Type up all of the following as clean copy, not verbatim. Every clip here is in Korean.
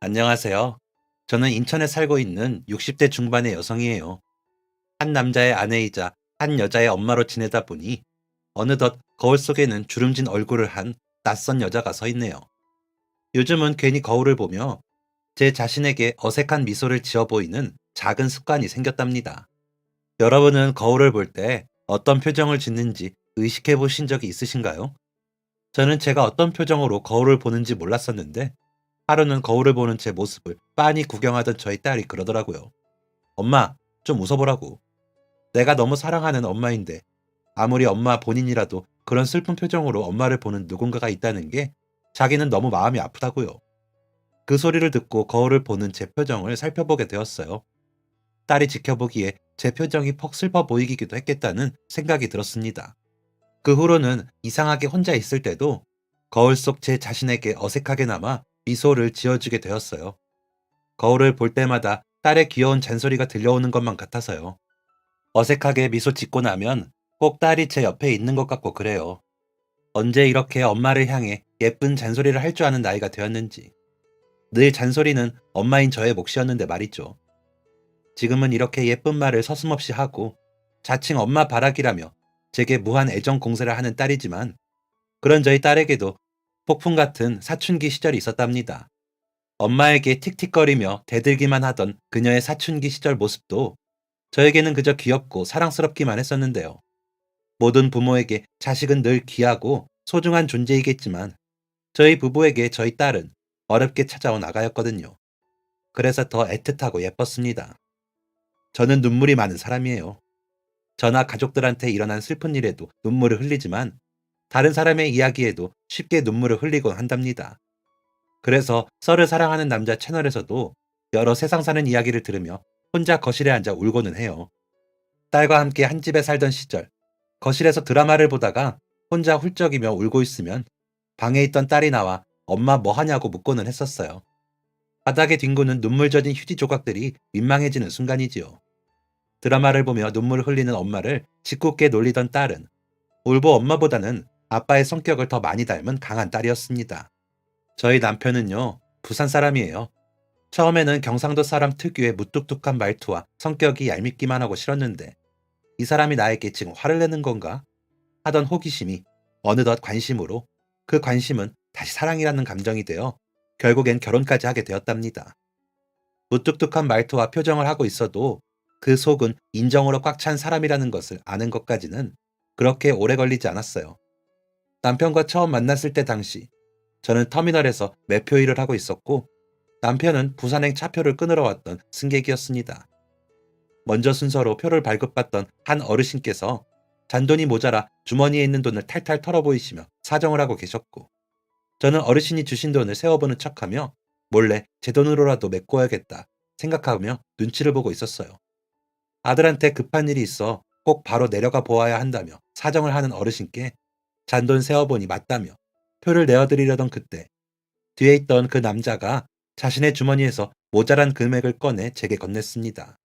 안녕하세요. 저는 인천에 살고 있는 60대 중반의 여성이에요. 한 남자의 아내이자 한 여자의 엄마로 지내다 보니 어느덧 거울 속에는 주름진 얼굴을 한 낯선 여자가 서 있네요. 요즘은 괜히 거울을 보며 제 자신에게 어색한 미소를 지어 보이는 작은 습관이 생겼답니다. 여러분은 거울을 볼 때 어떤 표정을 짓는지 의식해 보신 적이 있으신가요? 저는 제가 어떤 표정으로 거울을 보는지 몰랐었는데 하루는 거울을 보는 제 모습을 빤히 구경하던 저희 딸이 그러더라고요. 엄마, 좀 웃어보라고. 내가 너무 사랑하는 엄마인데 아무리 엄마 본인이라도 그런 슬픈 표정으로 엄마를 보는 누군가가 있다는 게 자기는 너무 마음이 아프다고요. 그 소리를 듣고 거울을 보는 제 표정을 살펴보게 되었어요. 딸이 지켜보기에 제 표정이 퍽 슬퍼 보이기도 했겠다는 생각이 들었습니다. 그 후로는 이상하게 혼자 있을 때도 거울 속 제 자신에게 어색하게나마 미소를 지어주게 되었어요. 거울을 볼 때마다 딸의 귀여운 잔소리가 들려오는 것만 같아서요. 어색하게 미소 짓고 나면 꼭 딸이 제 옆에 있는 것 같고 그래요. 언제 이렇게 엄마를 향해 예쁜 잔소리를 할 줄 아는 나이가 되었는지. 늘 잔소리는 엄마인 저의 몫이었는데 말이죠. 지금은 이렇게 예쁜 말을 서슴없이 하고 자칭 엄마 바라기라며 제게 무한 애정 공세를 하는 딸이지만 그런 저희 딸에게도 폭풍 같은 사춘기 시절이 있었답니다. 엄마에게 틱틱거리며 대들기만 하던 그녀의 사춘기 시절 모습도 저에게는 그저 귀엽고 사랑스럽기만 했었는데요. 모든 부모에게 자식은 늘 귀하고 소중한 존재이겠지만 저희 부부에게 저희 딸은 어렵게 찾아온 아가였거든요. 그래서 더 애틋하고 예뻤습니다. 저는 눈물이 많은 사람이에요. 저나 가족들한테 일어난 슬픈 일에도 눈물을 흘리지만 다른 사람의 이야기에도 쉽게 눈물을 흘리곤 한답니다. 그래서 썰을 사랑하는 남자 채널에서도 여러 세상 사는 이야기를 들으며 혼자 거실에 앉아 울고는 해요. 딸과 함께 한 집에 살던 시절, 거실에서 드라마를 보다가 혼자 훌쩍이며 울고 있으면 방에 있던 딸이 나와 엄마 뭐 하냐고 묻고는 했었어요. 바닥에 뒹구는 눈물 젖은 휴지 조각들이 민망해지는 순간이지요. 드라마를 보며 눈물을 흘리는 엄마를 짓궂게 놀리던 딸은 울보 엄마보다는 아빠의 성격을 더 많이 닮은 강한 딸이었습니다. 저희 남편은요, 부산 사람이에요. 처음에는 경상도 사람 특유의 무뚝뚝한 말투와 성격이 얄밉기만 하고 싫었는데 이 사람이 나에게 지금 화를 내는 건가? 하던 호기심이 어느덧 관심으로 그 관심은 다시 사랑이라는 감정이 되어 결국엔 결혼까지 하게 되었답니다. 무뚝뚝한 말투와 표정을 하고 있어도 그 속은 인정으로 꽉 찬 사람이라는 것을 아는 것까지는 그렇게 오래 걸리지 않았어요. 남편과 처음 만났을 때 당시 저는 터미널에서 매표 일을 하고 있었고 남편은 부산행 차표를 끊으러 왔던 승객이었습니다. 먼저 순서로 표를 발급받던 한 어르신께서 잔돈이 모자라 주머니에 있는 돈을 탈탈 털어보이시며 사정을 하고 계셨고 저는 어르신이 주신 돈을 세어보는 척하며 몰래 제 돈으로라도 메꿔야겠다 생각하며 눈치를 보고 있었어요. 아들한테 급한 일이 있어 꼭 바로 내려가 보아야 한다며 사정을 하는 어르신께 잔돈 세어보니 맞다며 표를 내어드리려던 그때 뒤에 있던 그 남자가 자신의 주머니에서 모자란 금액을 꺼내 제게 건넸습니다.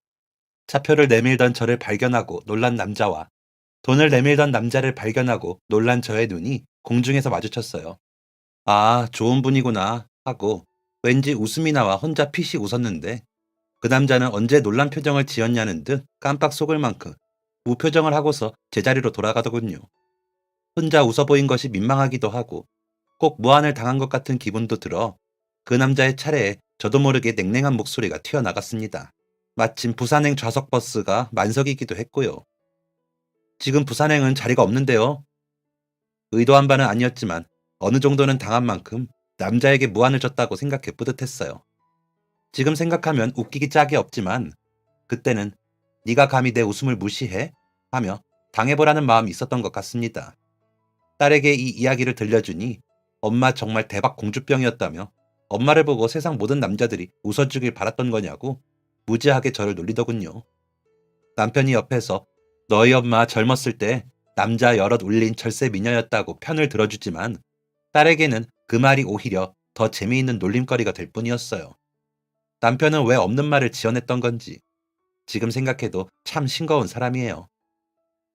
차표를 내밀던 저를 발견하고 놀란 남자와 돈을 내밀던 남자를 발견하고 놀란 저의 눈이 공중에서 마주쳤어요. 아, 좋은 분이구나 하고 왠지 웃음이 나와 혼자 피식 웃었는데 그 남자는 언제 놀란 표정을 지었냐는 듯 깜빡 속을 만큼 무표정을 하고서 제자리로 돌아가더군요. 혼자 웃어 보인 것이 민망하기도 하고 꼭 무안을 당한 것 같은 기분도 들어 그 남자의 차례에 저도 모르게 냉랭한 목소리가 튀어나갔습니다. 마침 부산행 좌석 버스가 만석이기도 했고요. 지금 부산행은 자리가 없는데요. 의도한 바는 아니었지만 어느 정도는 당한 만큼 남자에게 무안을 줬다고 생각해 뿌듯했어요. 지금 생각하면 웃기기 짝이 없지만 그때는 네가 감히 내 웃음을 무시해? 하며 당해보라는 마음이 있었던 것 같습니다. 딸에게 이 이야기를 들려주니 엄마 정말 대박 공주병이었다며 엄마를 보고 세상 모든 남자들이 웃어주길 바랐던 거냐고 무지하게 저를 놀리더군요. 남편이 옆에서 너희 엄마 젊었을 때 남자 여럿 울린 절세 미녀였다고 편을 들어주지만 딸에게는 그 말이 오히려 더 재미있는 놀림거리가 될 뿐이었어요. 남편은 왜 없는 말을 지어냈던 건지 지금 생각해도 참 싱거운 사람이에요.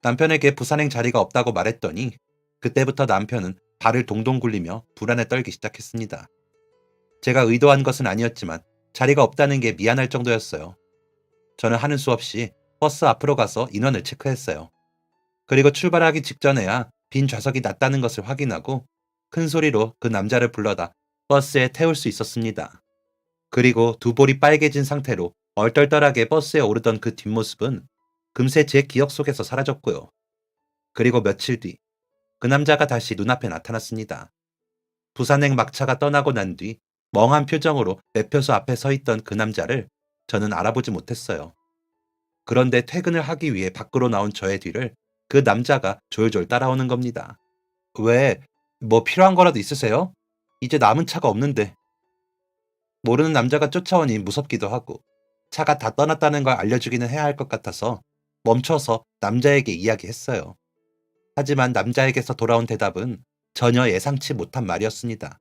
남편에게 부산행 자리가 없다고 말했더니 그때부터 남편은 발을 동동 굴리며 불안에 떨기 시작했습니다. 제가 의도한 것은 아니었지만 자리가 없다는 게 미안할 정도였어요. 저는 하는 수 없이 버스 앞으로 가서 인원을 체크했어요. 그리고 출발하기 직전에야 빈 좌석이 났다는 것을 확인하고 큰 소리로 그 남자를 불러다 버스에 태울 수 있었습니다. 그리고 두 볼이 빨개진 상태로 얼떨떨하게 버스에 오르던 그 뒷모습은 금세 제 기억 속에서 사라졌고요. 그리고 며칠 뒤, 그 남자가 다시 눈앞에 나타났습니다. 부산행 막차가 떠나고 난 뒤 멍한 표정으로 매표소 앞에 서 있던 그 남자를 저는 알아보지 못했어요. 그런데 퇴근을 하기 위해 밖으로 나온 저의 뒤를 그 남자가 졸졸 따라오는 겁니다. 왜, 뭐 필요한 거라도 있으세요? 이제 남은 차가 없는데. 모르는 남자가 쫓아오니 무섭기도 하고 차가 다 떠났다는 걸 알려주기는 해야 할 것 같아서 멈춰서 남자에게 이야기했어요. 하지만 남자에게서 돌아온 대답은 전혀 예상치 못한 말이었습니다.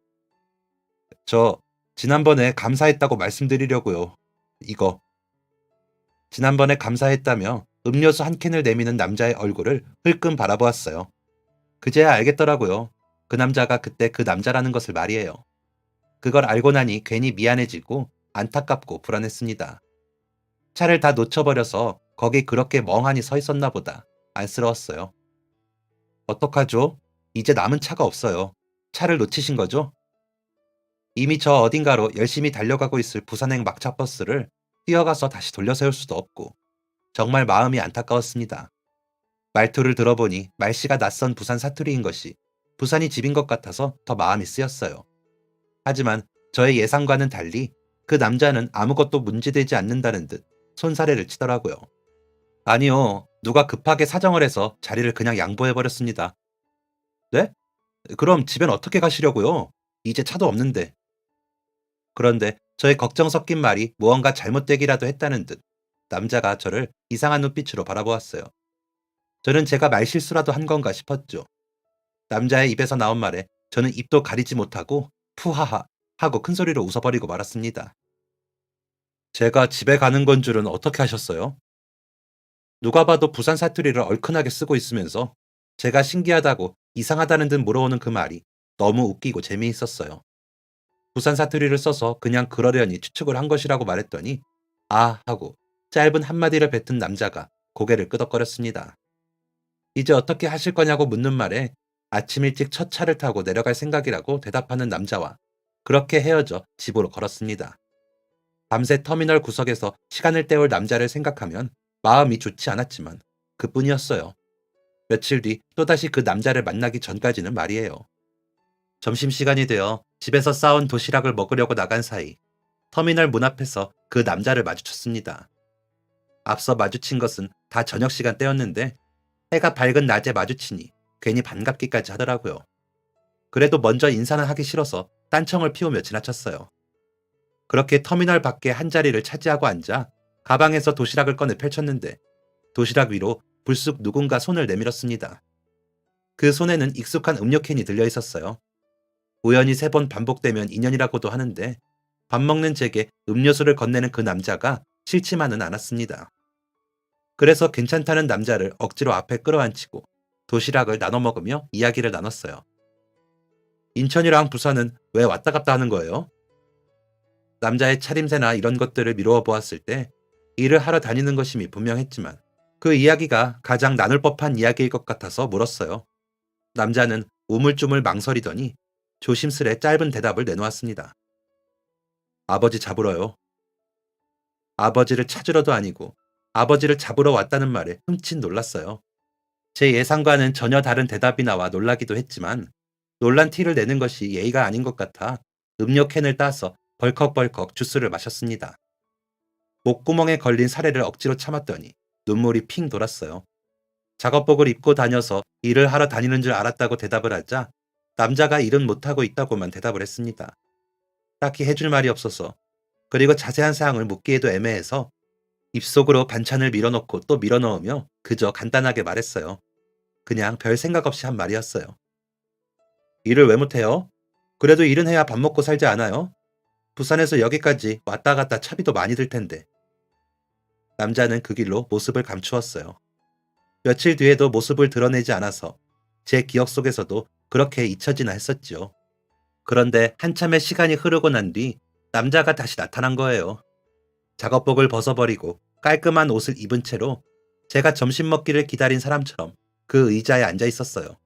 저 지난번에 감사했다고 말씀드리려고요. 이거. 지난번에 감사했다며 음료수 한 캔을 내미는 남자의 얼굴을 흘끔 바라보았어요. 그제야 알겠더라고요. 그 남자가 그때 그 남자라는 것을 말이에요. 그걸 알고 나니 괜히 미안해지고 안타깝고 불안했습니다. 차를 다 놓쳐버려서 거기 그렇게 멍하니 서 있었나 보다. 안쓰러웠어요. 어떡하죠? 이제 남은 차가 없어요. 차를 놓치신 거죠? 이미 저 어딘가로 열심히 달려가고 있을 부산행 막차 버스를 뛰어가서 다시 돌려세울 수도 없고 정말 마음이 안타까웠습니다. 말투를 들어보니 말씨가 낯선 부산 사투리인 것이 부산이 집인 것 같아서 더 마음이 쓰였어요. 하지만 저의 예상과는 달리 그 남자는 아무것도 문제되지 않는다는 듯 손사래를 치더라고요. 아니요, 누가 급하게 사정을 해서 자리를 그냥 양보해버렸습니다. 네? 그럼 집엔 어떻게 가시려고요? 이제 차도 없는데. 그런데 저의 걱정 섞인 말이 무언가 잘못되기라도 했다는 듯 남자가 저를 이상한 눈빛으로 바라보았어요. 저는 제가 말실수라도 한 건가 싶었죠. 남자의 입에서 나온 말에 저는 입도 가리지 못하고 푸하하 하고 큰 소리로 웃어버리고 말았습니다. 제가 집에 가는 건 줄은 어떻게 하셨어요? 누가 봐도 부산 사투리를 얼큰하게 쓰고 있으면서 제가 신기하다고 이상하다는 듯 물어오는 그 말이 너무 웃기고 재미있었어요. 부산 사투리를 써서 그냥 그러려니 추측을 한 것이라고 말했더니 아 하고 짧은 한마디를 뱉은 남자가 고개를 끄덕거렸습니다. 이제 어떻게 하실 거냐고 묻는 말에 아침 일찍 첫 차를 타고 내려갈 생각이라고 대답하는 남자와 그렇게 헤어져 집으로 걸었습니다. 밤새 터미널 구석에서 시간을 때울 남자를 생각하면 마음이 좋지 않았지만 그뿐이었어요. 며칠 뒤 또다시 그 남자를 만나기 전까지는 말이에요. 점심시간이 되어 집에서 싸온 도시락을 먹으려고 나간 사이 터미널 문 앞에서 그 남자를 마주쳤습니다. 앞서 마주친 것은 다 저녁 시간 때였는데 해가 밝은 낮에 마주치니 괜히 반갑기까지 하더라고요. 그래도 먼저 인사는 하기 싫어서 딴청을 피우며 지나쳤어요. 그렇게 터미널 밖에 한 자리를 차지하고 앉아 가방에서 도시락을 꺼내 펼쳤는데 도시락 위로 불쑥 누군가 손을 내밀었습니다. 그 손에는 익숙한 음료캔이 들려 있었어요. 우연히 3번 반복되면 인연이라고도 하는데 밥 먹는 제게 음료수를 건네는 그 남자가 싫지만은 않았습니다. 그래서 괜찮다는 남자를 억지로 앞에 끌어안치고 도시락을 나눠 먹으며 이야기를 나눴어요. 인천이랑 부산은 왜 왔다 갔다 하는 거예요? 남자의 차림새나 이런 것들을 미루어 보았을 때 일을 하러 다니는 것임이 분명했지만 그 이야기가 가장 나눌 법한 이야기일 것 같아서 물었어요. 남자는 우물쭈물 망설이더니 조심스레 짧은 대답을 내놓았습니다. 아버지 잡으러요. 아버지를 찾으러도 아니고 아버지를 잡으러 왔다는 말에 흠칫 놀랐어요. 제 예상과는 전혀 다른 대답이 나와 놀라기도 했지만 놀란 티를 내는 것이 예의가 아닌 것 같아 음료 캔을 따서 벌컥벌컥 주스를 마셨습니다. 목구멍에 걸린 사례를 억지로 참았더니 눈물이 핑 돌았어요. 작업복을 입고 다녀서 일을 하러 다니는 줄 알았다고 대답을 하자 남자가 일은 못하고 있다고만 대답을 했습니다. 딱히 해줄 말이 없어서 그리고 자세한 사항을 묻기에도 애매해서 입속으로 반찬을 밀어넣고 또 밀어넣으며 그저 간단하게 말했어요. 그냥 별 생각 없이 한 말이었어요. 일을 왜 못해요? 그래도 일은 해야 밥 먹고 살지 않아요? 부산에서 여기까지 왔다 갔다 차비도 많이 들 텐데. 남자는 그 길로 모습을 감추었어요. 며칠 뒤에도 모습을 드러내지 않아서 제 기억 속에서도 그렇게 잊혀지나 했었지요. 그런데 한참의 시간이 흐르고 난 뒤 남자가 다시 나타난 거예요. 작업복을 벗어버리고 깔끔한 옷을 입은 채로 제가 점심 먹기를 기다린 사람처럼 그 의자에 앉아 있었어요.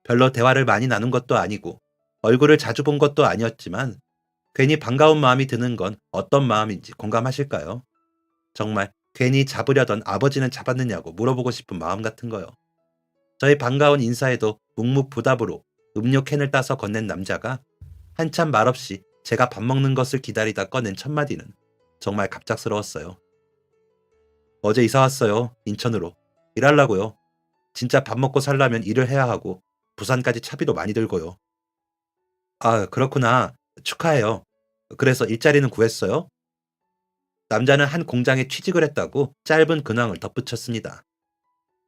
별로 대화를 많이 나눈 것도 아니고 얼굴을 자주 본 것도 아니었지만 괜히 반가운 마음이 드는 건 어떤 마음인지 공감하실까요? 정말 괜히 잡으려던 아버지는 잡았느냐고 물어보고 싶은 마음 같은 거요. 저희 반가운 인사에도 묵묵부답으로 음료 캔을 따서 건넨 남자가 한참 말없이 제가 밥 먹는 것을 기다리다 꺼낸 첫 마디는 정말 갑작스러웠어요. 어제 이사 왔어요. 인천으로. 일하려고요. 진짜 밥 먹고 살려면 일을 해야 하고 부산까지 차비도 많이 들고요. 아, 그렇구나. 축하해요. 그래서 일자리는 구했어요? 남자는 한 공장에 취직을 했다고 짧은 근황을 덧붙였습니다.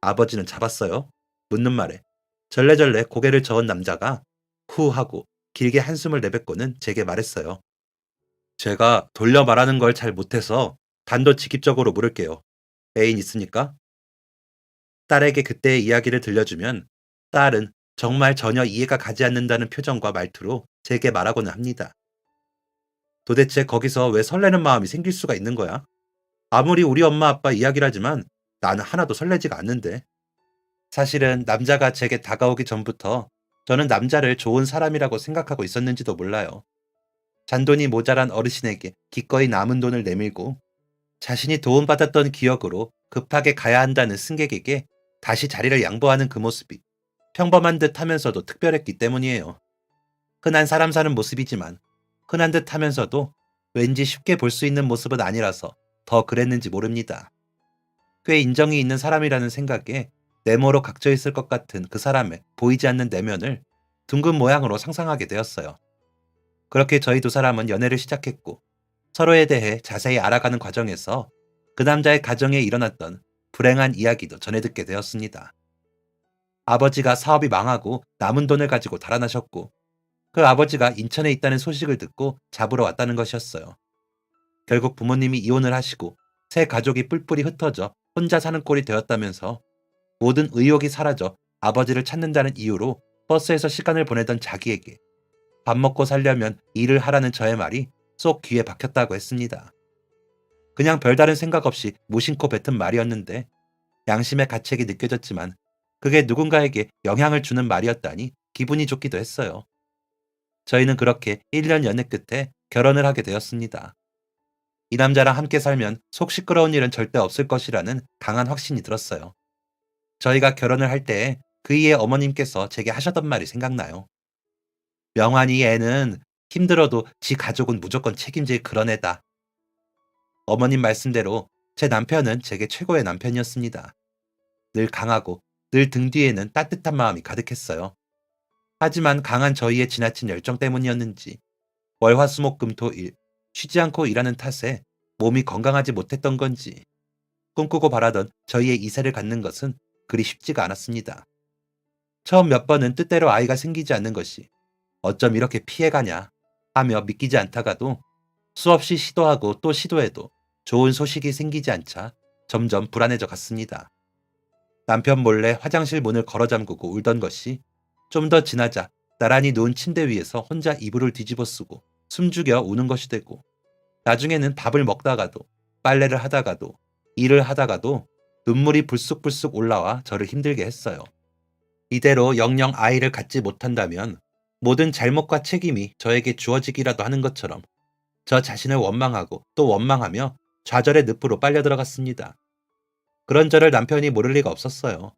아버지는 잡았어요? 묻는 말에 절레절레 고개를 저은 남자가 후 하고 길게 한숨을 내뱉고는 제게 말했어요. 제가 돌려 말하는 걸 잘 못해서 단도직입적으로 물을게요. 애인 있습니까? 딸에게 그때의 이야기를 들려주면 딸은 정말 전혀 이해가 가지 않는다는 표정과 말투로 제게 말하고는 합니다. 도대체 거기서 왜 설레는 마음이 생길 수가 있는 거야? 아무리 우리 엄마 아빠 이야기라지만 나는 하나도 설레지가 않는데. 사실은 남자가 제게 다가오기 전부터 저는 남자를 좋은 사람이라고 생각하고 있었는지도 몰라요. 잔돈이 모자란 어르신에게 기꺼이 남은 돈을 내밀고 자신이 도움받았던 기억으로 급하게 가야 한다는 승객에게 다시 자리를 양보하는 그 모습이 평범한 듯 하면서도 특별했기 때문이에요. 흔한 사람 사는 모습이지만 흔한 듯 하면서도 왠지 쉽게 볼 수 있는 모습은 아니라서 더 그랬는지 모릅니다. 꽤 인정이 있는 사람이라는 생각에 네모로 각져 있을 것 같은 그 사람의 보이지 않는 내면을 둥근 모양으로 상상하게 되었어요. 그렇게 저희 두 사람은 연애를 시작했고 서로에 대해 자세히 알아가는 과정에서 그 남자의 가정에 일어났던 불행한 이야기도 전해 듣게 되었습니다. 아버지가 사업이 망하고 남은 돈을 가지고 달아나셨고 그 아버지가 인천에 있다는 소식을 듣고 잡으러 왔다는 것이었어요. 결국 부모님이 이혼을 하시고 새 가족이 뿔뿔이 흩어져 혼자 사는 꼴이 되었다면서 모든 의욕이 사라져 아버지를 찾는다는 이유로 버스에서 시간을 보내던 자기에게 밥 먹고 살려면 일을 하라는 저의 말이 쏙 귀에 박혔다고 했습니다. 그냥 별다른 생각 없이 무심코 뱉은 말이었는데 양심의 가책이 느껴졌지만 그게 누군가에게 영향을 주는 말이었다니 기분이 좋기도 했어요. 저희는 그렇게 1년 연애 끝에 결혼을 하게 되었습니다. 이 남자랑 함께 살면 속 시끄러운 일은 절대 없을 것이라는 강한 확신이 들었어요. 저희가 결혼을 할 때에 그이의 어머님께서 제게 하셨던 말이 생각나요. 명환이 애는 힘들어도 지 가족은 무조건 책임질 그런 애다. 어머님 말씀대로 제 남편은 제게 최고의 남편이었습니다. 늘 강하고 늘 등 뒤에는 따뜻한 마음이 가득했어요. 하지만 강한 저희의 지나친 열정 때문이었는지 월화수목금토일 쉬지 않고 일하는 탓에 몸이 건강하지 못했던 건지 꿈꾸고 바라던 저희의 이세를 갖는 것은 그리 쉽지가 않았습니다. 처음 몇 번은 뜻대로 아이가 생기지 않는 것이 어쩜 이렇게 피해가냐 하며 믿기지 않다가도 수없이 시도하고 또 시도해도 좋은 소식이 생기지 않자 점점 불안해져 갔습니다. 남편 몰래 화장실 문을 걸어 잠그고 울던 것이 좀 더 지나자 나란히 누운 침대 위에서 혼자 이불을 뒤집어 쓰고 숨죽여 우는 것이 되고 나중에는 밥을 먹다가도 빨래를 하다가도 일을 하다가도 눈물이 불쑥불쑥 올라와 저를 힘들게 했어요. 이대로 영영 아이를 갖지 못한다면 모든 잘못과 책임이 저에게 주어지기라도 하는 것처럼 저 자신을 원망하고 또 원망하며 좌절의 늪으로 빨려 들어갔습니다. 그런 저를 남편이 모를 리가 없었어요.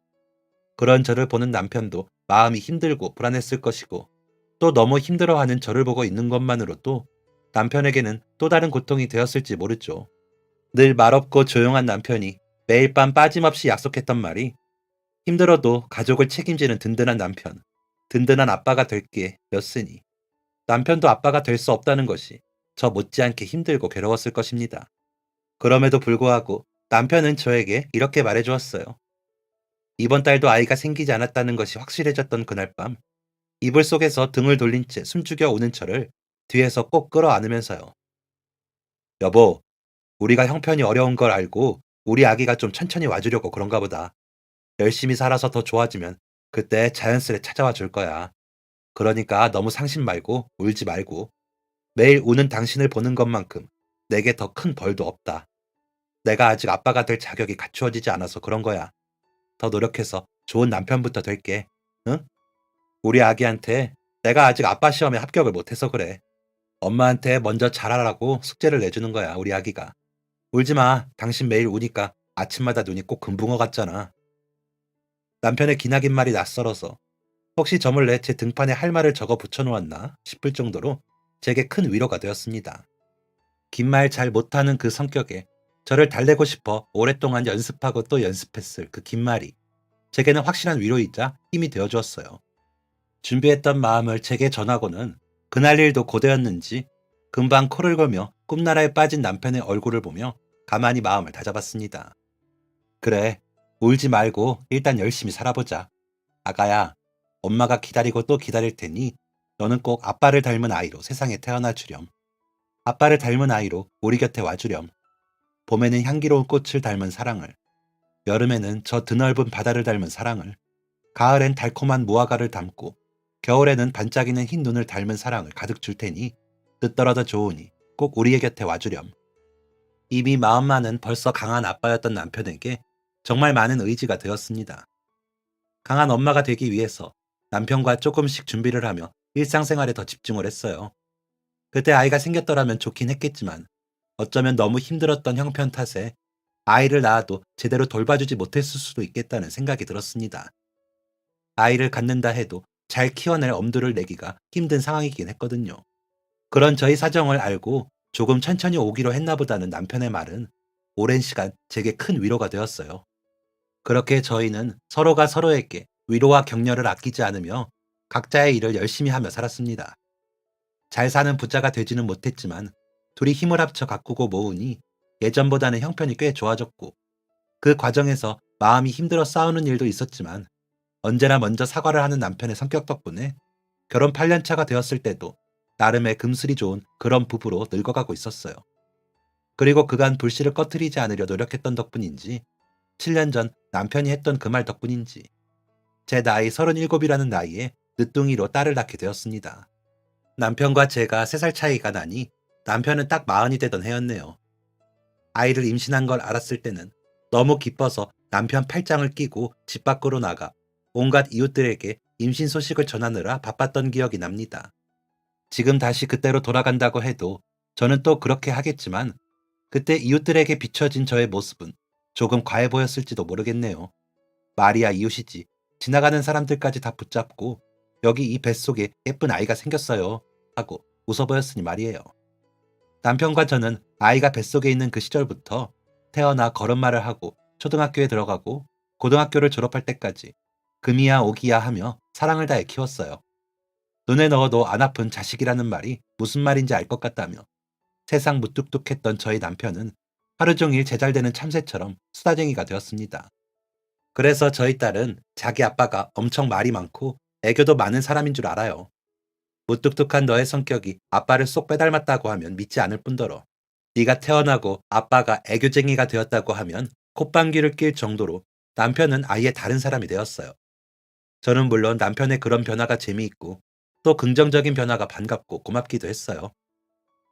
그런 저를 보는 남편도 마음이 힘들고 불안했을 것이고 또 너무 힘들어하는 저를 보고 있는 것만으로도 남편에게는 또 다른 고통이 되었을지 모르죠. 늘 말없고 조용한 남편이 매일 밤 빠짐없이 약속했던 말이 힘들어도 가족을 책임지는 든든한 남편, 든든한 아빠가 될게 였으니 남편도 아빠가 될 수 없다는 것이 저 못지않게 힘들고 괴로웠을 것입니다. 그럼에도 불구하고 남편은 저에게 이렇게 말해주었어요. 이번 달도 아이가 생기지 않았다는 것이 확실해졌던 그날 밤, 이불 속에서 등을 돌린 채 숨죽여 우는 저를 뒤에서 꼭 끌어안으면서요. 여보, 우리가 형편이 어려운 걸 알고 우리 아기가 좀 천천히 와주려고 그런가 보다. 열심히 살아서 더 좋아지면 그때 자연스레 찾아와 줄 거야. 그러니까 너무 상심 말고 울지 말고 매일 우는 당신을 보는 것만큼 내게 더 큰 벌도 없다. 내가 아직 아빠가 될 자격이 갖추어지지 않아서 그런 거야. 더 노력해서 좋은 남편부터 될게. 응? 우리 아기한테 내가 아직 아빠 시험에 합격을 못해서 그래. 엄마한테 먼저 잘하라고 숙제를 내주는 거야, 우리 아기가. 울지 마. 당신 매일 우니까 아침마다 눈이 꼭 금붕어 같잖아. 남편의 기나긴 말이 낯설어서 혹시 저 몰래 제 등판에 할 말을 적어 붙여놓았나 싶을 정도로 제게 큰 위로가 되었습니다. 긴 말 잘 못하는 그 성격에 저를 달래고 싶어 오랫동안 연습하고 또 연습했을 그 긴 말이 제게는 확실한 위로이자 힘이 되어주었어요. 준비했던 마음을 제게 전하고는 그날 일도 고되었는지 금방 코를 걸며 꿈나라에 빠진 남편의 얼굴을 보며 가만히 마음을 다잡았습니다. 그래, 울지 말고 일단 열심히 살아보자. 아가야, 엄마가 기다리고 또 기다릴 테니 너는 꼭 아빠를 닮은 아이로 세상에 태어나 주렴. 아빠를 닮은 아이로 우리 곁에 와주렴. 봄에는 향기로운 꽃을 닮은 사랑을, 여름에는 저 드넓은 바다를 닮은 사랑을, 가을엔 달콤한 무화과를 담고 겨울에는 반짝이는 흰 눈을 닮은 사랑을 가득 줄 테니 늦더라도 좋으니 꼭 우리의 곁에 와주렴. 이미 마음만은 벌써 강한 아빠였던 남편에게 정말 많은 의지가 되었습니다. 강한 엄마가 되기 위해서 남편과 조금씩 준비를 하며 일상생활에 더 집중을 했어요. 그때 아이가 생겼더라면 좋긴 했겠지만 어쩌면 너무 힘들었던 형편 탓에 아이를 낳아도 제대로 돌봐주지 못했을 수도 있겠다는 생각이 들었습니다. 아이를 갖는다 해도 잘 키워낼 엄두를 내기가 힘든 상황이긴 했거든요. 그런 저희 사정을 알고 조금 천천히 오기로 했나 보다는 남편의 말은 오랜 시간 제게 큰 위로가 되었어요. 그렇게 저희는 서로가 서로에게 위로와 격려를 아끼지 않으며 각자의 일을 열심히 하며 살았습니다. 잘 사는 부자가 되지는 못했지만 둘이 힘을 합쳐 가꾸고 모으니 예전보다는 형편이 꽤 좋아졌고 그 과정에서 마음이 힘들어 싸우는 일도 있었지만 언제나 먼저 사과를 하는 남편의 성격 덕분에 결혼 8년 차가 되었을 때도 나름의 금슬이 좋은 그런 부부로 늙어가고 있었어요. 그리고 그간 불씨를 꺼트리지 않으려 노력했던 덕분인지 7년 전 남편이 했던 그 말 덕분인지 제 나이 37이라는 나이에 늦둥이로 딸을 낳게 되었습니다. 남편과 제가 3살 차이가 나니 남편은 딱 40이 되던 해였네요. 아이를 임신한 걸 알았을 때는 너무 기뻐서 남편 팔짱을 끼고 집 밖으로 나가 온갖 이웃들에게 임신 소식을 전하느라 바빴던 기억이 납니다. 지금 다시 그때로 돌아간다고 해도 저는 또 그렇게 하겠지만 그때 이웃들에게 비춰진 저의 모습은 조금 과해 보였을지도 모르겠네요. 말이야 이웃이지. 지나가는 사람들까지 다 붙잡고 여기 이 뱃속에 예쁜 아이가 생겼어요 하고 웃어 보였으니 말이에요. 남편과 저는 아이가 뱃속에 있는 그 시절부터 태어나 걸음마를 하고 초등학교에 들어가고 고등학교를 졸업할 때까지 금이야 오기야 하며 사랑을 다해 키웠어요. 눈에 넣어도 안 아픈 자식이라는 말이 무슨 말인지 알 것 같다며 세상 무뚝뚝했던 저희 남편은 하루 종일 제잘되는 참새처럼 수다쟁이가 되었습니다. 그래서 저희 딸은 자기 아빠가 엄청 말이 많고 애교도 많은 사람인 줄 알아요. 무뚝뚝한 너의 성격이 아빠를 쏙 빼닮았다고 하면 믿지 않을 뿐더러 네가 태어나고 아빠가 애교쟁이가 되었다고 하면 콧방귀를 낄 정도로 남편은 아예 다른 사람이 되었어요. 저는 물론 남편의 그런 변화가 재미있고 또 긍정적인 변화가 반갑고 고맙기도 했어요.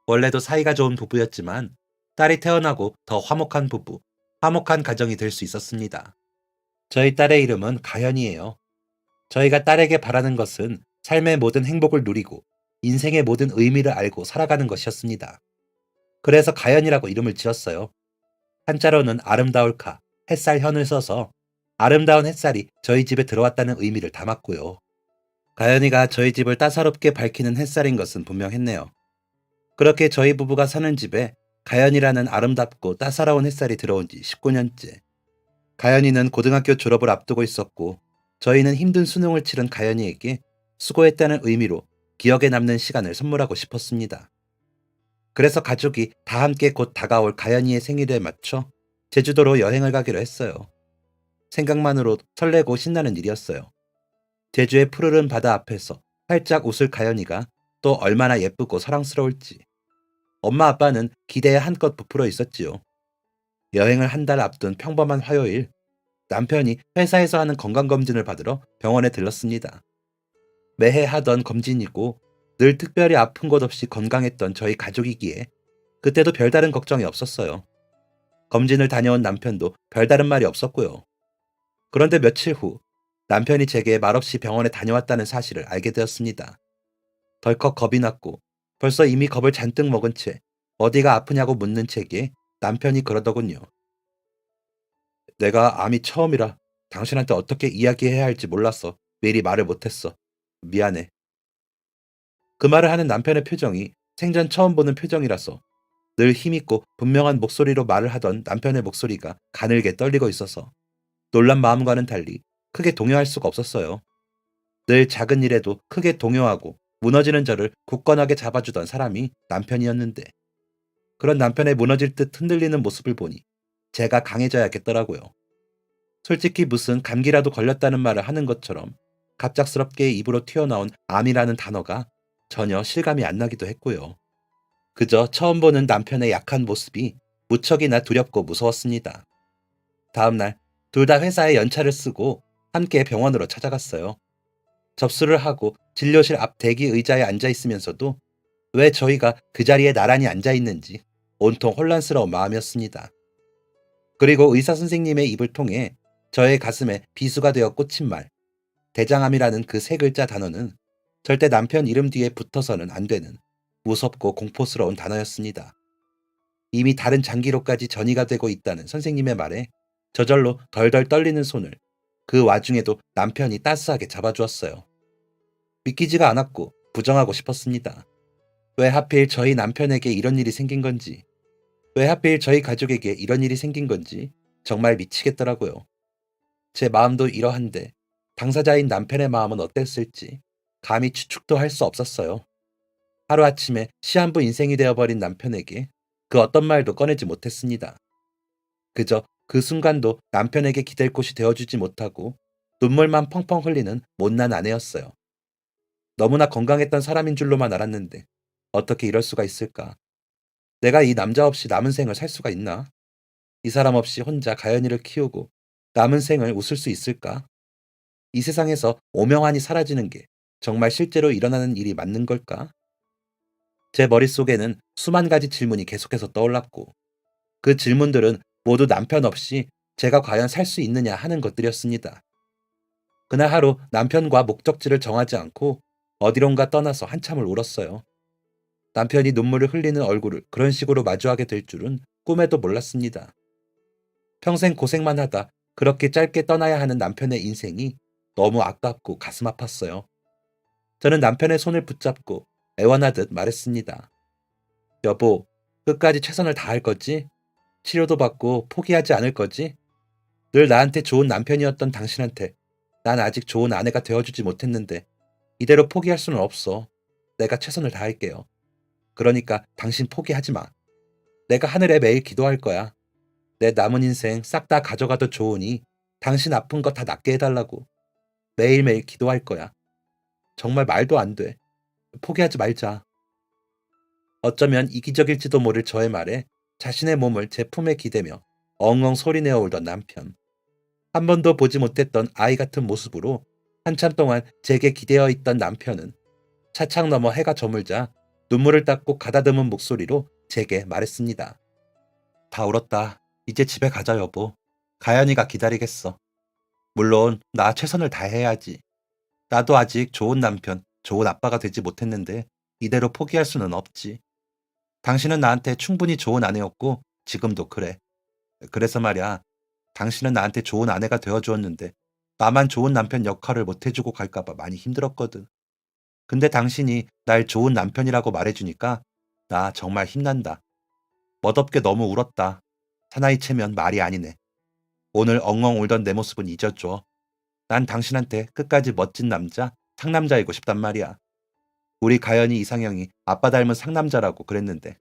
원래도 사이가 좋은 부부였지만 딸이 태어나고 더 화목한 부부, 화목한 가정이 될 수 있었습니다. 저희 딸의 이름은 가연이에요. 저희가 딸에게 바라는 것은 삶의 모든 행복을 누리고 인생의 모든 의미를 알고 살아가는 것이었습니다. 그래서 가연이라고 이름을 지었어요. 한자로는 아름다울카, 햇살현을 써서 아름다운 햇살이 저희 집에 들어왔다는 의미를 담았고요. 가연이가 저희 집을 따사롭게 밝히는 햇살인 것은 분명했네요. 그렇게 저희 부부가 사는 집에 가연이라는 아름답고 따사로운 햇살이 들어온 지 19년째. 가연이는 고등학교 졸업을 앞두고 있었고 저희는 힘든 수능을 치른 가연이에게 수고했다는 의미로 기억에 남는 시간을 선물하고 싶었습니다. 그래서 가족이 다 함께 곧 다가올 가연이의 생일에 맞춰 제주도로 여행을 가기로 했어요. 생각만으로 설레고 신나는 일이었어요. 제주의 푸르른 바다 앞에서 활짝 웃을 가연이가 또 얼마나 예쁘고 사랑스러울지. 엄마 아빠는 기대에 한껏 부풀어 있었지요. 여행을 한 달 앞둔 평범한 화요일, 남편이 회사에서 하는 건강검진을 받으러 병원에 들렀습니다. 매해 하던 검진이고 늘 특별히 아픈 것 없이 건강했던 저희 가족이기에 그때도 별다른 걱정이 없었어요. 검진을 다녀온 남편도 별다른 말이 없었고요. 그런데 며칠 후 남편이 제게 말없이 병원에 다녀왔다는 사실을 알게 되었습니다. 덜컥 겁이 났고 벌써 이미 겁을 잔뜩 먹은 채 어디가 아프냐고 묻는 제게 남편이 그러더군요. 내가 암이 처음이라 당신한테 어떻게 이야기해야 할지 몰라서 미리 말을 못했어. 미안해. 그 말을 하는 남편의 표정이 생전 처음 보는 표정이라서 늘 힘있고 분명한 목소리로 말을 하던 남편의 목소리가 가늘게 떨리고 있어서 놀란 마음과는 달리 크게 동요할 수가 없었어요. 늘 작은 일에도 크게 동요하고 무너지는 저를 굳건하게 잡아주던 사람이 남편이었는데 그런 남편의 무너질 듯 흔들리는 모습을 보니 제가 강해져야겠더라고요. 솔직히 무슨 감기라도 걸렸다는 말을 하는 것처럼 갑작스럽게 입으로 튀어나온 암이라는 단어가 전혀 실감이 안 나기도 했고요. 그저 처음 보는 남편의 약한 모습이 무척이나 두렵고 무서웠습니다. 다음 날 둘 다 회사에 연차를 쓰고 함께 병원으로 찾아갔어요. 접수를 하고 진료실 앞 대기 의자에 앉아 있으면서도 왜 저희가 그 자리에 나란히 앉아 있는지 온통 혼란스러운 마음이었습니다. 그리고 의사 선생님의 입을 통해 저의 가슴에 비수가 되어 꽂힌 말, 대장암이라는 그 세 글자 단어는 절대 남편 이름 뒤에 붙어서는 안 되는 무섭고 공포스러운 단어였습니다. 이미 다른 장기로까지 전이가 되고 있다는 선생님의 말에 저절로 덜덜 떨리는 손을 그 와중에도 남편이 따스하게 잡아주었어요. 믿기지가 않았고 부정하고 싶었습니다. 왜 하필 저희 남편에게 이런 일이 생긴 건지, 왜 하필 저희 가족에게 이런 일이 생긴 건지 정말 미치겠더라고요. 제 마음도 이러한데 당사자인 남편의 마음은 어땠을지 감히 추측도 할 수 없었어요. 하루아침에 시한부 인생이 되어버린 남편에게 그 어떤 말도 꺼내지 못했습니다. 그저 그 순간도 남편에게 기댈 곳이 되어주지 못하고 눈물만 펑펑 흘리는 못난 아내였어요. 너무나 건강했던 사람인 줄로만 알았는데 어떻게 이럴 수가 있을까? 내가 이 남자 없이 남은 생을 살 수가 있나? 이 사람 없이 혼자 가연이를 키우고 남은 생을 웃을 수 있을까? 이 세상에서 오명환이 사라지는 게 정말 실제로 일어나는 일이 맞는 걸까? 제 머릿속에는 수만 가지 질문이 계속해서 떠올랐고 그 질문들은 모두 남편 없이 제가 과연 살 수 있느냐 하는 것들이었습니다. 그날 하루 남편과 목적지를 정하지 않고 어디론가 떠나서 한참을 울었어요. 남편이 눈물을 흘리는 얼굴을 그런 식으로 마주하게 될 줄은 꿈에도 몰랐습니다. 평생 고생만 하다 그렇게 짧게 떠나야 하는 남편의 인생이 너무 아깝고 가슴 아팠어요. 저는 남편의 손을 붙잡고 애원하듯 말했습니다. 여보, 끝까지 최선을 다할 거지? 치료도 받고 포기하지 않을 거지? 늘 나한테 좋은 남편이었던 당신한테 난 아직 좋은 아내가 되어주지 못했는데 이대로 포기할 수는 없어. 내가 최선을 다할게요. 그러니까 당신 포기하지 마. 내가 하늘에 매일 기도할 거야. 내 남은 인생 싹 다 가져가도 좋으니 당신 아픈 거 다 낫게 해달라고. 매일매일 기도할 거야. 정말 말도 안 돼. 포기하지 말자. 어쩌면 이기적일지도 모를 저의 말에 자신의 몸을 제 품에 기대며 엉엉 소리내어 울던 남편. 한 번도 보지 못했던 아이 같은 모습으로 한참 동안 제게 기대어 있던 남편은 차창 너머 해가 저물자 눈물을 닦고 가다듬은 목소리로 제게 말했습니다. 다 울었다. 이제 집에 가자 여보. 가연이가 기다리겠어. 물론 나 최선을 다해야지. 나도 아직 좋은 남편, 좋은 아빠가 되지 못했는데 이대로 포기할 수는 없지. 당신은 나한테 충분히 좋은 아내였고 지금도 그래. 그래서 말야, 당신은 나한테 좋은 아내가 되어주었는데 나만 좋은 남편 역할을 못해주고 갈까봐 많이 힘들었거든. 근데 당신이 날 좋은 남편이라고 말해주니까 나 정말 힘난다. 멋없게 너무 울었다. 사나이 채면 말이 아니네. 오늘 엉엉 울던 내 모습은 잊어줘. 난 당신한테 끝까지 멋진 남자, 상남자이고 싶단 말이야. 우리 가연이 이상형이 아빠 닮은 상남자라고 그랬는데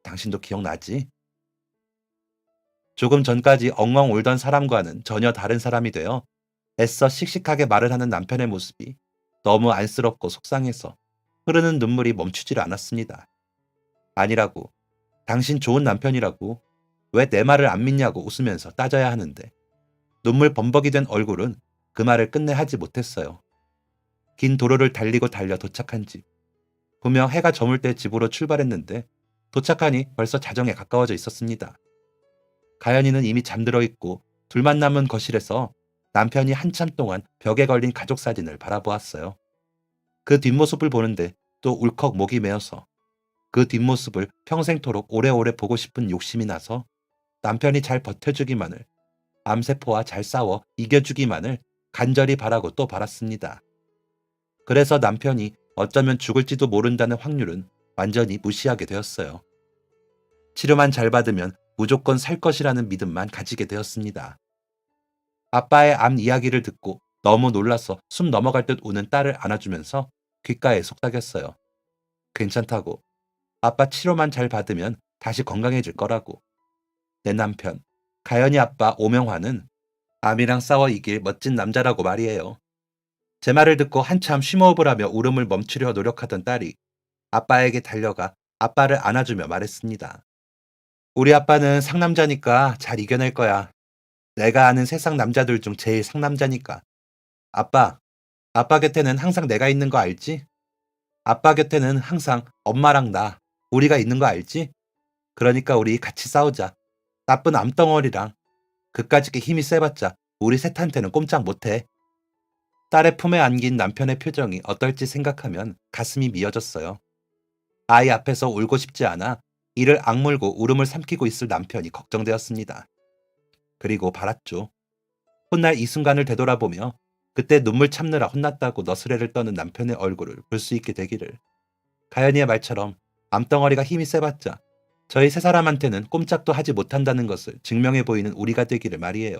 당신도 기억나지? 조금 전까지 엉엉 울던 사람과는 전혀 다른 사람이 되어 애써 씩씩하게 말을 하는 남편의 모습이 너무 안쓰럽고 속상해서 흐르는 눈물이 멈추질 않았습니다. 아니라고. 당신 좋은 남편이라고. 왜 내 말을 안 믿냐고 웃으면서 따져야 하는데 눈물 범벅이 된 얼굴은 그 말을 끝내 하지 못했어요. 긴 도로를 달리고 달려 도착한 집. 분명 해가 저물 때 집으로 출발했는데 도착하니 벌써 자정에 가까워져 있었습니다. 가연이는 이미 잠들어 있고 둘만 남은 거실에서 남편이 한참 동안 벽에 걸린 가족 사진을 바라보았어요. 그 뒷모습을 보는데 또 울컥 목이 메어서 그 뒷모습을 평생토록 오래오래 보고 싶은 욕심이 나서 남편이 잘 버텨주기만을, 암세포와 잘 싸워 이겨주기만을 간절히 바라고 또 바랐습니다. 그래서 남편이 어쩌면 죽을지도 모른다는 확률은 완전히 무시하게 되었어요. 치료만 잘 받으면 무조건 살 것이라는 믿음만 가지게 되었습니다. 아빠의 암 이야기를 듣고 너무 놀라서 숨 넘어갈 듯 우는 딸을 안아주면서 귓가에 속삭였어요. 괜찮다고. 아빠 치료만 잘 받으면 다시 건강해질 거라고. 내 남편, 가연이 아빠 오명환은 암이랑 싸워 이길 멋진 남자라고 말이에요. 제 말을 듣고 한참 쉼호흡을 하며 울음을 멈추려 노력하던 딸이 아빠에게 달려가 아빠를 안아주며 말했습니다. 우리 아빠는 상남자니까 잘 이겨낼 거야. 내가 아는 세상 남자들 중 제일 상남자니까. 아빠, 아빠 곁에는 항상 내가 있는 거 알지? 아빠 곁에는 항상 엄마랑 나, 우리가 있는 거 알지? 그러니까 우리 같이 싸우자. 나쁜 암덩어리랑 그까짓 게 힘이 세봤자 우리 셋한테는 꼼짝 못해. 딸의 품에 안긴 남편의 표정이 어떨지 생각하면 가슴이 미어졌어요. 아이 앞에서 울고 싶지 않아 이를 악물고 울음을 삼키고 있을 남편이 걱정되었습니다. 그리고 바랐죠. 훗날 이 순간을 되돌아보며 그때 눈물 참느라 혼났다고 너스레를 떠는 남편의 얼굴을 볼 수 있게 되기를. 가연이의 말처럼 암덩어리가 힘이 세봤자 저희 세 사람한테는 꼼짝도 하지 못한다는 것을 증명해 보이는 우리가 되기를 말이에요.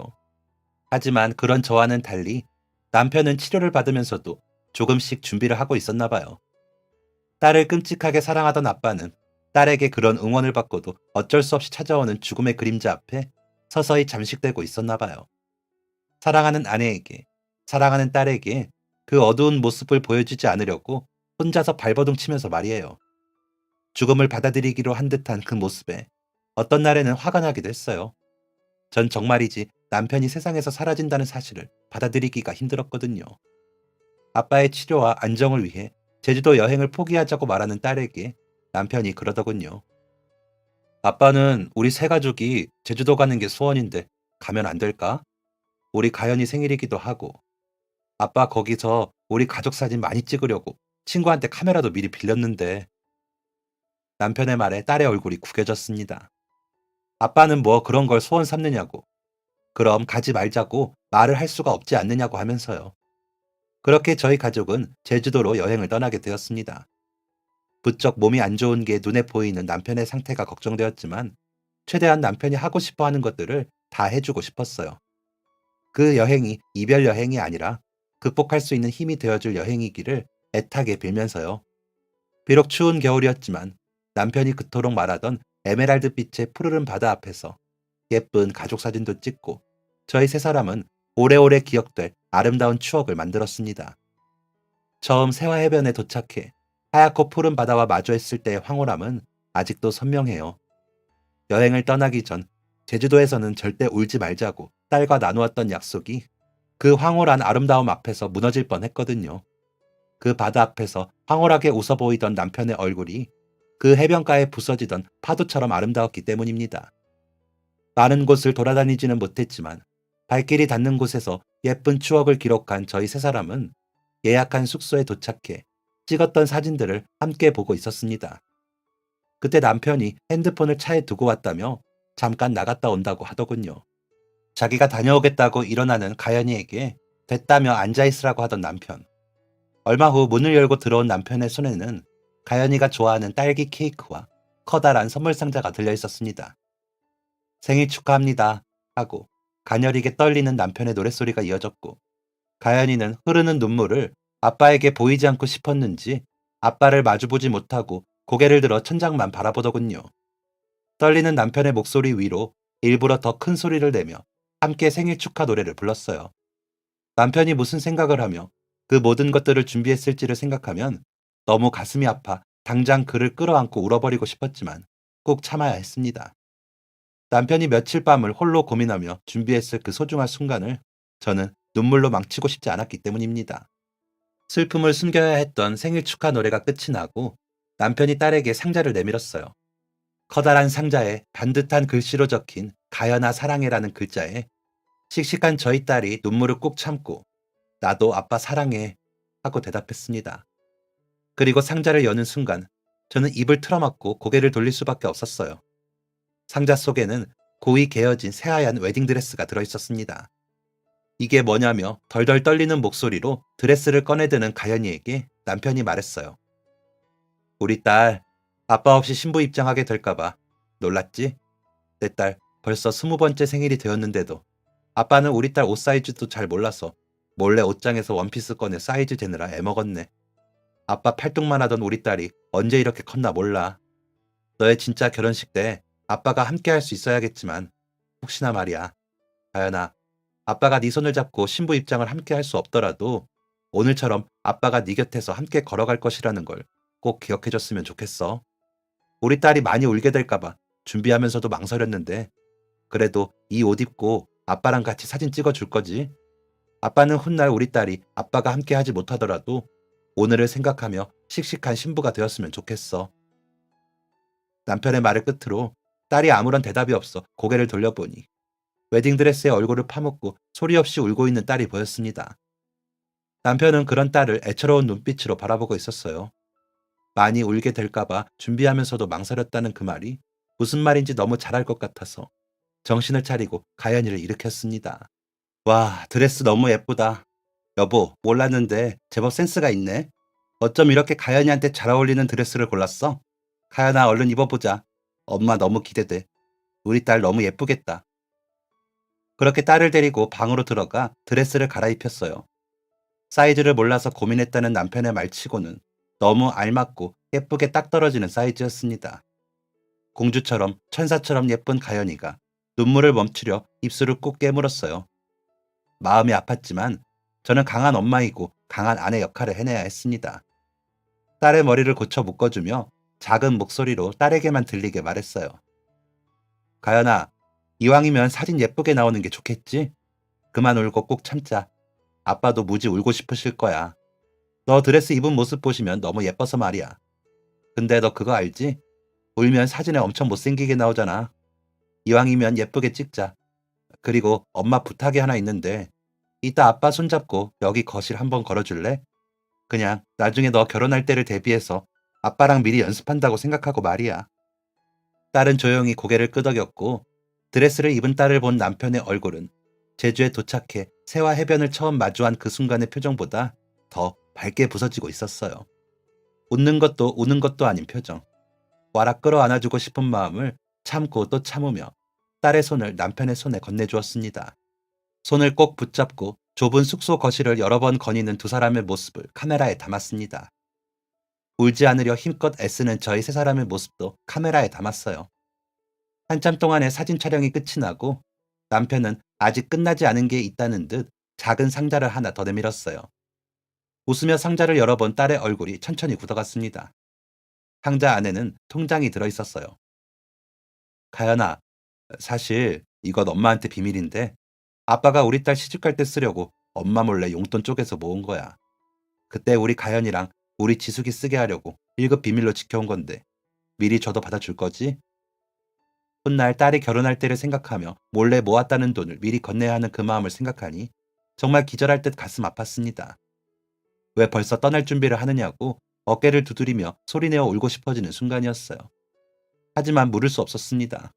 하지만 그런 저와는 달리 남편은 치료를 받으면서도 조금씩 준비를 하고 있었나 봐요. 딸을 끔찍하게 사랑하던 아빠는 딸에게 그런 응원을 받고도 어쩔 수 없이 찾아오는 죽음의 그림자 앞에 서서히 잠식되고 있었나 봐요. 사랑하는 아내에게, 사랑하는 딸에게 그 어두운 모습을 보여주지 않으려고 혼자서 발버둥 치면서 말이에요. 죽음을 받아들이기로 한 듯한 그 모습에 어떤 날에는 화가 나기도 했어요. 전 정말이지 남편이 세상에서 사라진다는 사실을 받아들이기가 힘들었거든요. 아빠의 치료와 안정을 위해 제주도 여행을 포기하자고 말하는 딸에게 남편이 그러더군요. 아빠는 우리 세 가족이 제주도 가는 게 소원인데 가면 안 될까? 우리 가연이 생일이기도 하고 아빠 거기서 우리 가족 사진 많이 찍으려고 친구한테 카메라도 미리 빌렸는데. 남편의 말에 딸의 얼굴이 구겨졌습니다. 아빠는 뭐 그런 걸 소원 삼느냐고. 그럼 가지 말자고 말을 할 수가 없지 않느냐고 하면서요. 그렇게 저희 가족은 제주도로 여행을 떠나게 되었습니다. 부쩍 몸이 안 좋은 게 눈에 보이는 남편의 상태가 걱정되었지만 최대한 남편이 하고 싶어 하는 것들을 다 해주고 싶었어요. 그 여행이 이별 여행이 아니라 극복할 수 있는 힘이 되어줄 여행이기를 애타게 빌면서요. 비록 추운 겨울이었지만 남편이 그토록 말하던 에메랄드 빛의 푸르른 바다 앞에서 예쁜 가족 사진도 찍고 저희 세 사람은 오래오래 기억될 아름다운 추억을 만들었습니다. 처음 세화해변에 도착해 하얗고 푸른 바다와 마주했을 때의 황홀함은 아직도 선명해요. 여행을 떠나기 전 제주도에서는 절대 울지 말자고 딸과 나누었던 약속이 그 황홀한 아름다움 앞에서 무너질 뻔했거든요. 그 바다 앞에서 황홀하게 웃어 보이던 남편의 얼굴이 그 해변가에 부서지던 파도처럼 아름다웠기 때문입니다. 많은 곳을 돌아다니지는 못했지만 발길이 닿는 곳에서 예쁜 추억을 기록한 저희 세 사람은 예약한 숙소에 도착해 찍었던 사진들을 함께 보고 있었습니다. 그때 남편이 핸드폰을 차에 두고 왔다며 잠깐 나갔다 온다고 하더군요. 자기가 다녀오겠다고 일어나는 가연이에게 됐다며 앉아있으라고 하던 남편. 얼마 후 문을 열고 들어온 남편의 손에는 가연이가 좋아하는 딸기 케이크와 커다란 선물 상자가 들려 있었습니다. 생일 축하합니다 하고 가녀리게 떨리는 남편의 노랫소리가 이어졌고 가연이는 흐르는 눈물을 아빠에게 보이지 않고 싶었는지 아빠를 마주보지 못하고 고개를 들어 천장만 바라보더군요. 떨리는 남편의 목소리 위로 일부러 더 큰 소리를 내며 함께 생일 축하 노래를 불렀어요. 남편이 무슨 생각을 하며 그 모든 것들을 준비했을지를 생각하면 너무 가슴이 아파 당장 그를 끌어안고 울어버리고 싶었지만 꼭 참아야 했습니다. 남편이 며칠 밤을 홀로 고민하며 준비했을 그 소중한 순간을 저는 눈물로 망치고 싶지 않았기 때문입니다. 슬픔을 숨겨야 했던 생일 축하 노래가 끝이 나고 남편이 딸에게 상자를 내밀었어요. 커다란 상자에 반듯한 글씨로 적힌 가연아 사랑해라는 글자에 씩씩한 저희 딸이 눈물을 꾹 참고 나도 아빠 사랑해 하고 대답했습니다. 그리고 상자를 여는 순간 저는 입을 틀어막고 고개를 돌릴 수밖에 없었어요. 상자 속에는 고이 개어진 새하얀 웨딩드레스가 들어있었습니다. 이게 뭐냐며 덜덜 떨리는 목소리로 드레스를 꺼내드는 가연이에게 남편이 말했어요. 우리 딸, 아빠 없이 신부 입장하게 될까봐 놀랐지? 내 딸 벌써 20번째 생일이 되었는데도 아빠는 우리 딸 옷 사이즈도 잘 몰라서 몰래 옷장에서 원피스 꺼내 사이즈 재느라 애먹었네. 아빠 팔뚝만 하던 우리 딸이 언제 이렇게 컸나 몰라. 너의 진짜 결혼식 때 아빠가 함께 할 수 있어야겠지만 혹시나 말이야. 가연아, 아빠가 네 손을 잡고 신부 입장을 함께 할 수 없더라도 오늘처럼 아빠가 네 곁에서 함께 걸어갈 것이라는 걸 꼭 기억해줬으면 좋겠어. 우리 딸이 많이 울게 될까봐 준비하면서도 망설였는데 그래도 이 옷 입고 아빠랑 같이 사진 찍어줄 거지? 아빠는 훗날 우리 딸이 아빠가 함께 하지 못하더라도 오늘을 생각하며 씩씩한 신부가 되었으면 좋겠어. 남편의 말을 끝으로 딸이 아무런 대답이 없어 고개를 돌려보니 웨딩드레스에 얼굴을 파묻고 소리 없이 울고 있는 딸이 보였습니다. 남편은 그런 딸을 애처로운 눈빛으로 바라보고 있었어요. 많이 울게 될까봐 준비하면서도 망설였다는 그 말이 무슨 말인지 너무 잘 알 것 같아서 정신을 차리고 가연이를 일으켰습니다. 와, 드레스 너무 예쁘다. 여보, 몰랐는데 제법 센스가 있네. 어쩜 이렇게 가연이한테 잘 어울리는 드레스를 골랐어? 가연아, 얼른 입어보자. 엄마 너무 기대돼. 우리 딸 너무 예쁘겠다. 그렇게 딸을 데리고 방으로 들어가 드레스를 갈아입혔어요. 사이즈를 몰라서 고민했다는 남편의 말치고는 너무 알맞고 예쁘게 딱 떨어지는 사이즈였습니다. 공주처럼 천사처럼 예쁜 가연이가 눈물을 멈추려 입술을 꾹 깨물었어요. 마음이 아팠지만 저는 강한 엄마이고 강한 아내 역할을 해내야 했습니다. 딸의 머리를 고쳐 묶어주며 작은 목소리로 딸에게만 들리게 말했어요. 가연아, 이왕이면 사진 예쁘게 나오는 게 좋겠지? 그만 울고 꼭 참자. 아빠도 무지 울고 싶으실 거야. 너 드레스 입은 모습 보시면 너무 예뻐서 말이야. 근데 너 그거 알지? 울면 사진에 엄청 못생기게 나오잖아. 이왕이면 예쁘게 찍자. 그리고 엄마 부탁이 하나 있는데 이따 아빠 손잡고 여기 거실 한번 걸어줄래? 그냥 나중에 너 결혼할 때를 대비해서 아빠랑 미리 연습한다고 생각하고 말이야. 딸은 조용히 고개를 끄덕였고 드레스를 입은 딸을 본 남편의 얼굴은 제주에 도착해 새와 해변을 처음 마주한 그 순간의 표정보다 더 밝게 부서지고 있었어요. 웃는 것도 우는 것도 아닌 표정. 와락 끌어안아주고 싶은 마음을 참고 또 참으며 딸의 손을 남편의 손에 건네주었습니다. 손을 꼭 붙잡고 좁은 숙소 거실을 여러 번 거니는 두 사람의 모습을 카메라에 담았습니다. 울지 않으려 힘껏 애쓰는 저희 세 사람의 모습도 카메라에 담았어요. 한참 동안의 사진 촬영이 끝이 나고 남편은 아직 끝나지 않은 게 있다는 듯 작은 상자를 하나 더 내밀었어요. 웃으며 상자를 열어본 딸의 얼굴이 천천히 굳어갔습니다. 상자 안에는 통장이 들어있었어요. 가연아, 사실 이건 엄마한테 비밀인데 아빠가 우리 딸 시집갈 때 쓰려고 엄마 몰래 용돈 쪼개서 모은 거야. 그때 우리 가연이랑 우리 지숙이 쓰게 하려고 1급 비밀로 지켜온 건데 미리 줘도 받아줄 거지? 훗날 딸이 결혼할 때를 생각하며 몰래 모았다는 돈을 미리 건네야 하는 그 마음을 생각하니 정말 기절할 듯 가슴 아팠습니다. 왜 벌써 떠날 준비를 하느냐고 어깨를 두드리며 소리내어 울고 싶어지는 순간이었어요. 하지만 물을 수 없었습니다.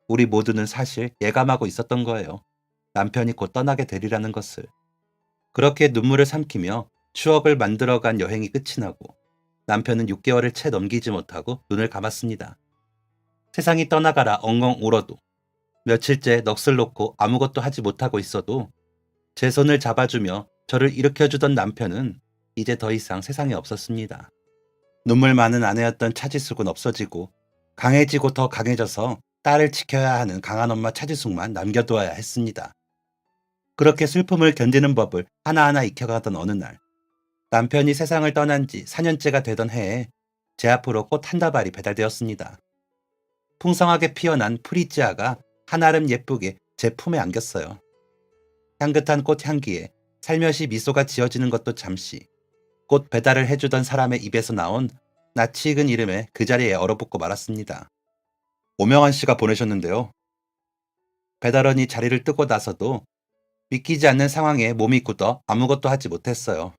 우리 모두는 사실 예감하고 있었던 거예요. 남편이 곧 떠나게 되리라는 것을. 그렇게 눈물을 삼키며 추억을 만들어간 여행이 끝이 나고 남편은 6개월을 채 넘기지 못하고 눈을 감았습니다. 세상이 떠나가라 엉엉 울어도 며칠째 넋을 놓고 아무것도 하지 못하고 있어도 제 손을 잡아주며 저를 일으켜주던 남편은 이제 더 이상 세상에 없었습니다. 눈물 많은 아내였던 차지숙은 없어지고 강해지고 더 강해져서 딸을 지켜야 하는 강한 엄마 차지숙만 남겨두어야 했습니다. 그렇게 슬픔을 견디는 법을 하나하나 익혀가던 어느 날 남편이 세상을 떠난 지 4년째가 되던 해에 제 앞으로 꽃 한 다발이 배달되었습니다. 풍성하게 피어난 프리지아가 한아름 예쁘게 제 품에 안겼어요. 향긋한 꽃 향기에 살며시 미소가 지어지는 것도 잠시, 꽃 배달을 해주던 사람의 입에서 나온 낯이 익은 이름에 그 자리에 얼어붙고 말았습니다. 오명환 씨가 보내셨는데요. 배달원이 자리를 뜨고 나서도 믿기지 않는 상황에 몸이 굳어 아무것도 하지 못했어요.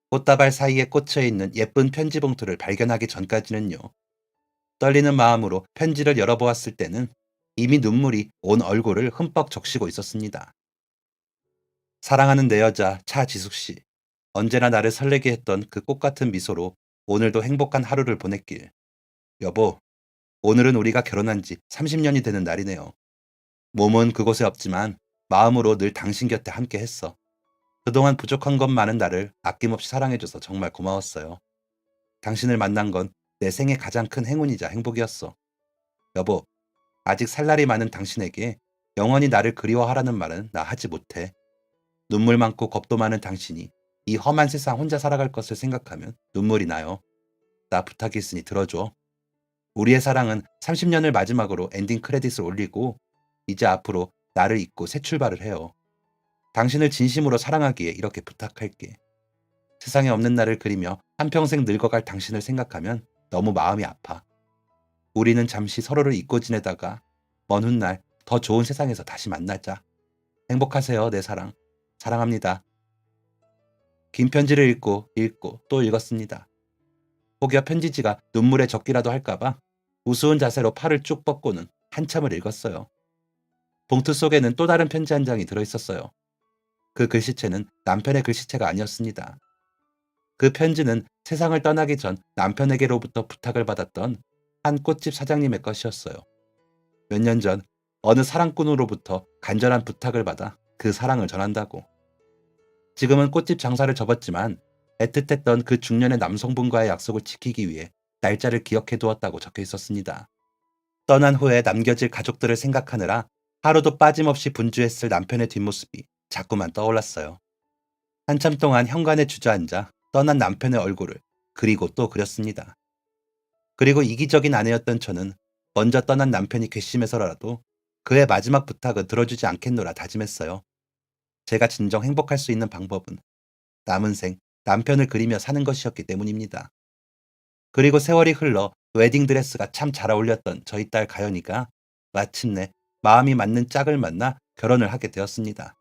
꽃다발 사이에 꽂혀 있는 예쁜 편지 봉투를 발견하기 전까지는요. 떨리는 마음으로 편지를 열어보았을 때는 이미 눈물이 온 얼굴을 흠뻑 적시고 있었습니다. 사랑하는 내 여자 차지숙 씨. 언제나 나를 설레게 했던 그 꽃같은 미소로 오늘도 행복한 하루를 보냈길. 여보, 오늘은 우리가 결혼한 지 30년이 되는 날이네요. 몸은 그곳에 없지만 마음으로 늘 당신 곁에 함께 했어. 그동안 부족한 것 많은 나를 아낌없이 사랑해줘서 정말 고마웠어요. 당신을 만난 건 내 생애 가장 큰 행운이자 행복이었어. 여보, 아직 살 날이 많은 당신에게 영원히 나를 그리워하라는 말은 나 하지 못해. 눈물 많고 겁도 많은 당신이 이 험한 세상 혼자 살아갈 것을 생각하면 눈물이 나요. 나 부탁이 있으니 들어줘. 우리의 사랑은 30년을 마지막으로 엔딩 크레딧을 올리고 이제 앞으로 나를 잊고 새 출발을 해요. 당신을 진심으로 사랑하기에 이렇게 부탁할게. 세상에 없는 나를 그리며 한평생 늙어갈 당신을 생각하면 너무 마음이 아파. 우리는 잠시 서로를 잊고 지내다가 먼 훗날 더 좋은 세상에서 다시 만나자. 행복하세요, 내 사랑. 사랑합니다. 긴 편지를 읽고 또 읽었습니다. 혹여 편지지가 눈물에 젖기라도 할까봐 우스운 자세로 팔을 쭉 뻗고는 한참을 읽었어요. 봉투 속에는 또 다른 편지 한 장이 들어있었어요. 그 글씨체는 남편의 글씨체가 아니었습니다. 그 편지는 세상을 떠나기 전 남편에게로부터 부탁을 받았던 한 꽃집 사장님의 것이었어요. 몇 년 전 어느 사랑꾼으로부터 간절한 부탁을 받아 그 사랑을 전한다고. 지금은 꽃집 장사를 접었지만 애틋했던 그 중년의 남성분과의 약속을 지키기 위해 날짜를 기억해 두었다고 적혀 있었습니다. 떠난 후에 남겨질 가족들을 생각하느라 하루도 빠짐없이 분주했을 남편의 뒷모습이 자꾸만 떠올랐어요. 한참 동안 현관에 주저앉아 떠난 남편의 얼굴을 그리고 또 그렸습니다. 그리고 이기적인 아내였던 저는 먼저 떠난 남편이 괘씸해서라도 그의 마지막 부탁은 들어주지 않겠노라 다짐했어요. 제가 진정 행복할 수 있는 방법은 남은 생 남편을 그리며 사는 것이었기 때문입니다. 그리고 세월이 흘러 웨딩드레스가 참 잘 어울렸던 저희 딸 가연이가 마침내 마음이 맞는 짝을 만나 결혼을 하게 되었습니다.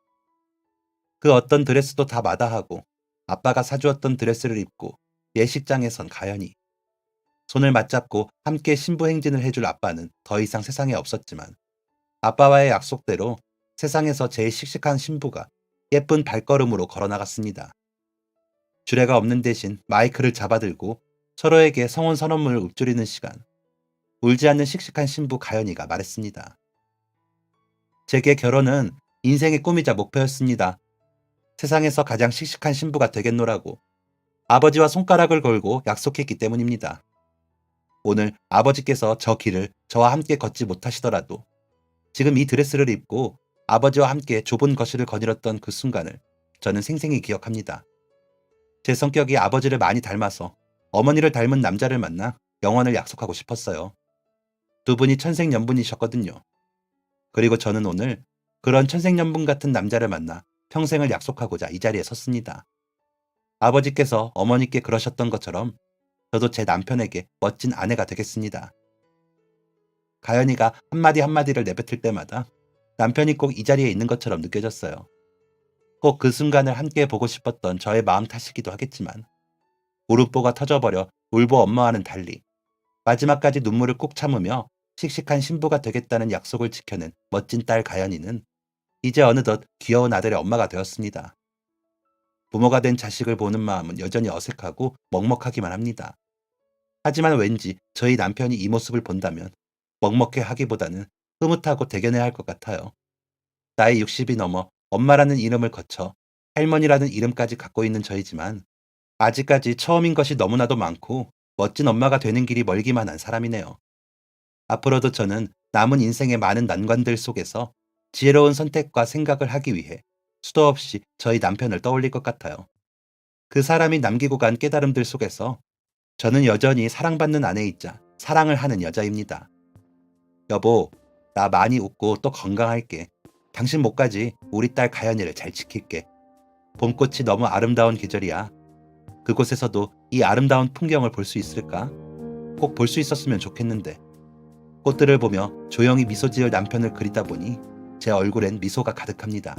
그 어떤 드레스도 다 마다하고 아빠가 사주었던 드레스를 입고 예식장에 선 가연이. 손을 맞잡고 함께 신부 행진을 해줄 아빠는 더 이상 세상에 없었지만 아빠와의 약속대로 세상에서 제일 씩씩한 신부가 예쁜 발걸음으로 걸어나갔습니다. 주례가 없는 대신 마이크를 잡아들고 서로에게 성혼 선언문을 읊조리는 시간. 울지 않는 씩씩한 신부 가연이가 말했습니다. 제게 결혼은 인생의 꿈이자 목표였습니다. 세상에서 가장 씩씩한 신부가 되겠노라고 아버지와 손가락을 걸고 약속했기 때문입니다. 오늘 아버지께서 저 길을 저와 함께 걷지 못하시더라도 지금 이 드레스를 입고 아버지와 함께 좁은 거실을 거닐었던 그 순간을 저는 생생히 기억합니다. 제 성격이 아버지를 많이 닮아서 어머니를 닮은 남자를 만나 영원을 약속하고 싶었어요. 두 분이 천생연분이셨거든요. 그리고 저는 오늘 그런 천생연분 같은 남자를 만나 평생을 약속하고자 이 자리에 섰습니다. 아버지께서 어머니께 그러셨던 것처럼 저도 제 남편에게 멋진 아내가 되겠습니다. 가연이가 한마디 한마디를 내뱉을 때마다 남편이 꼭 이 자리에 있는 것처럼 느껴졌어요. 꼭 그 순간을 함께 보고 싶었던 저의 마음 탓이기도 하겠지만 울음보가 터져버려 울보 엄마와는 달리 마지막까지 눈물을 꾹 참으며 씩씩한 신부가 되겠다는 약속을 지켜낸 멋진 딸 가연이는 이제 어느덧 귀여운 아들의 엄마가 되었습니다. 부모가 된 자식을 보는 마음은 여전히 어색하고 먹먹하기만 합니다. 하지만 왠지 저희 남편이 이 모습을 본다면 먹먹해 하기보다는 흐뭇하고 대견해야 할 것 같아요. 나이 60이 넘어 엄마라는 이름을 거쳐 할머니라는 이름까지 갖고 있는 저이지만 아직까지 처음인 것이 너무나도 많고 멋진 엄마가 되는 길이 멀기만 한 사람이네요. 앞으로도 저는 남은 인생의 많은 난관들 속에서 지혜로운 선택과 생각을 하기 위해 수도 없이 저희 남편을 떠올릴 것 같아요. 그 사람이 남기고 간 깨달음들 속에서 저는 여전히 사랑받는 아내이자 사랑을 하는 여자입니다. 여보, 나 많이 웃고 또 건강할게. 당신 목까지 우리 딸 가연이를 잘 지킬게. 봄꽃이 너무 아름다운 계절이야. 그곳에서도 이 아름다운 풍경을 볼 수 있을까? 꼭 볼 수 있었으면 좋겠는데. 꽃들을 보며 조용히 미소 지을 남편을 그리다 보니 제 얼굴엔 미소가 가득합니다.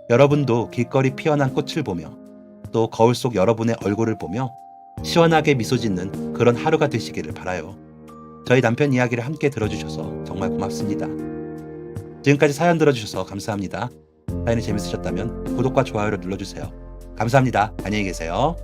여러분도 길거리 피어난 꽃을 보며 또 거울 속 여러분의 얼굴을 보며 시원하게 미소 짓는 그런 하루가 되시기를 바라요. 저희 남편 이야기를 함께 들어주셔서 정말 고맙습니다. 지금까지 사연 들어주셔서 감사합니다. 사연이 재밌으셨다면 구독과 좋아요를 눌러주세요. 감사합니다. 안녕히 계세요.